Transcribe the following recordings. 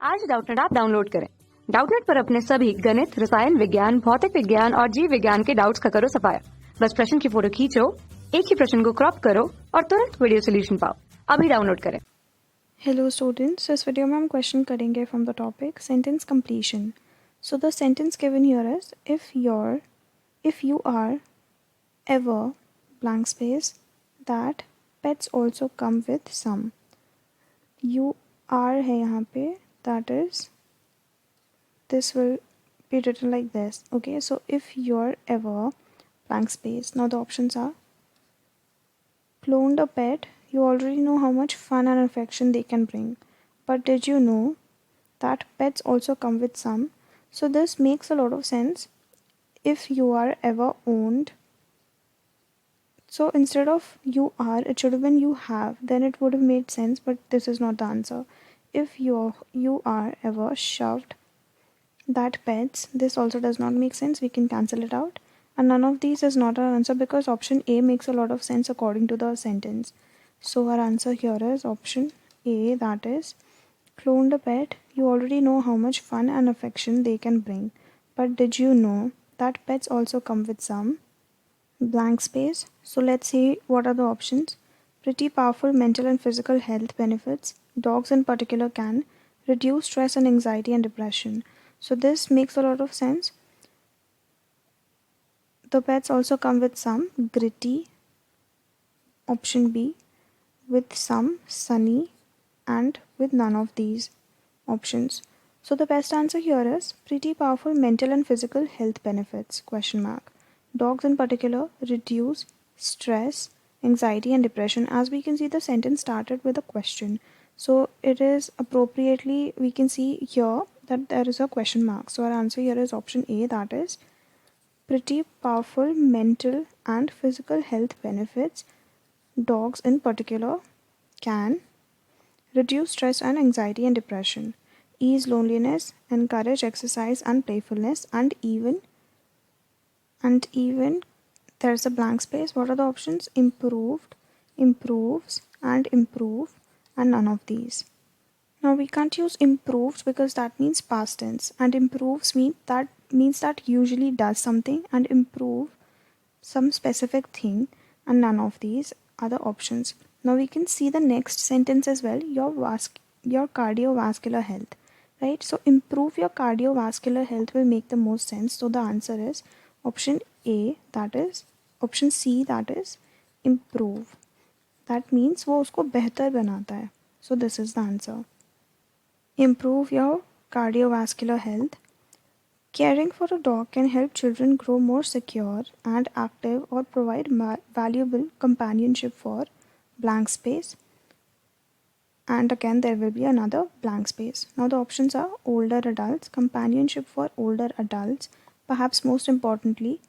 आज Doubtnut app download करें। Doubtnut पर अपने सभी गणित, रसायन विज्ञान, भौतिक विज्ञान और जीव विज्ञान के डाउट्स का करो सफाया। बस प्रश्न की फोटो खींचो, एक ही प्रश्न को क्रॉप करो और तुरंत वीडियो सोल्यूशन पाओ। अभी डाउनलोड करें। हेलो स्टूडेंट्स, इस वीडियो में हम क्वेश्चन करेंगे from the topic sentence completion. So the sentence given here is if you are ever blank space that pets also come with some. You are है यहाँ पे, that is this will be written like this. Okay, so if you're ever blank space, now the options are cloned a pet, you already know how much fun and affection they can bring, but did you know that pets also come with some? So this makes a lot of sense. If you are ever owned, so instead of you are, it should have been you have, then it would have made sense, but this is not the answer. If you are ever shoved that pets, this also does not make sense, we can cancel it out, and none of these is not our answer because option A makes a lot of sense according to the sentence. So our answer here is option A, that is cloned a pet, you already know how much fun and affection they can bring, but did you know that pets also come with some blank space. So let's see what are the options. Pretty powerful mental and physical health benefits, dogs in particular can reduce stress and anxiety and depression. So this makes a lot of sense. The pets also come with some gritty, option B, with some sunny, and with none of these options. So the best answer here is pretty powerful mental and physical health benefits, question mark. Dogs in particular reduce stress, anxiety and depression. As we can see, the sentence started with a question. So it is appropriately, we can see here that there is a question mark. So our answer here is option A, that is pretty powerful mental and physical health benefits. Dogs in particular can reduce stress and anxiety and depression, ease loneliness, encourage exercise and playfulness, and even there's a blank space. What are the options? Improved, improves, and improve, and none of these. Now we can't use improves because that means past tense, and improves means that usually does something, and improve some specific thing, and none of these are the options. Now we can see the next sentence as well, your cardiovascular health, right? So improve your cardiovascular health will make the most sense. So the answer is option A, that is option C, that is improve. That means वो उसको बेहतर बनाता है. So this is the answer. Improve your cardiovascular health. Caring for a dog can help children grow more secure and active or provide valuable companionship for blank space. And again, there will be another blank space. Now the options are older adults, companionship for older adults, perhaps most importantly,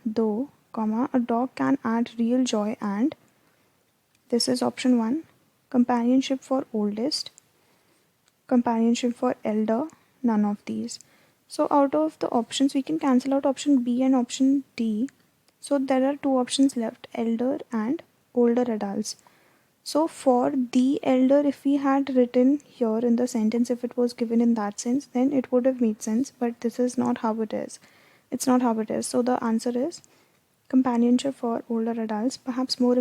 though, a dog can add real joy, and this is option 1, companionship for oldest, companionship for elder, none of these. So out of the options, we can cancel out option B and option D. So there are two options left, elder and older adults. So for the elder, if we had written here in the sentence, if it was given in that sense, then it would have made sense, but this is not how it is. It's not how it is. So the answer is companionship for older adults, perhaps most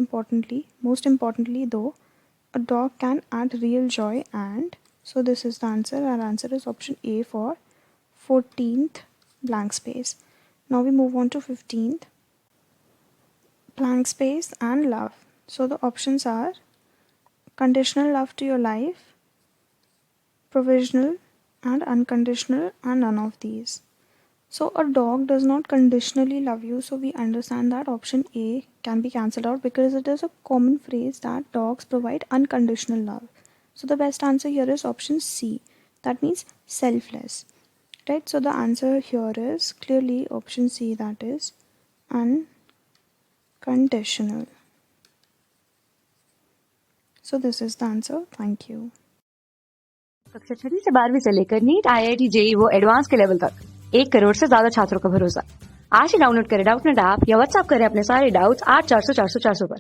importantly though, a dog can add real joy, and so this is the answer. Our answer is option A for 14th blank space. Now we move on to 15th, blank space and love. So the options are conditional love to your life, provisional and unconditional, and none of these. So a dog does not conditionally love you, so we understand that option A can be cancelled out because it is a common phrase that dogs provide unconditional love. So the best answer here is option C, that means selfless, right? So the answer here is clearly option C, that is unconditional. So this is the answer. Thank you. कक्षा 6 से 12वीं से लेकर NEET, IIT, JEE वो advance के level तक 1 करोड़ से ज्यादा छात्रों का भरोसा। आज ही डाउनलोड करें डाउटनेट ऐप या व्हाट्सएप करें अपने सारे डाउट्स 8400 400 400 पर।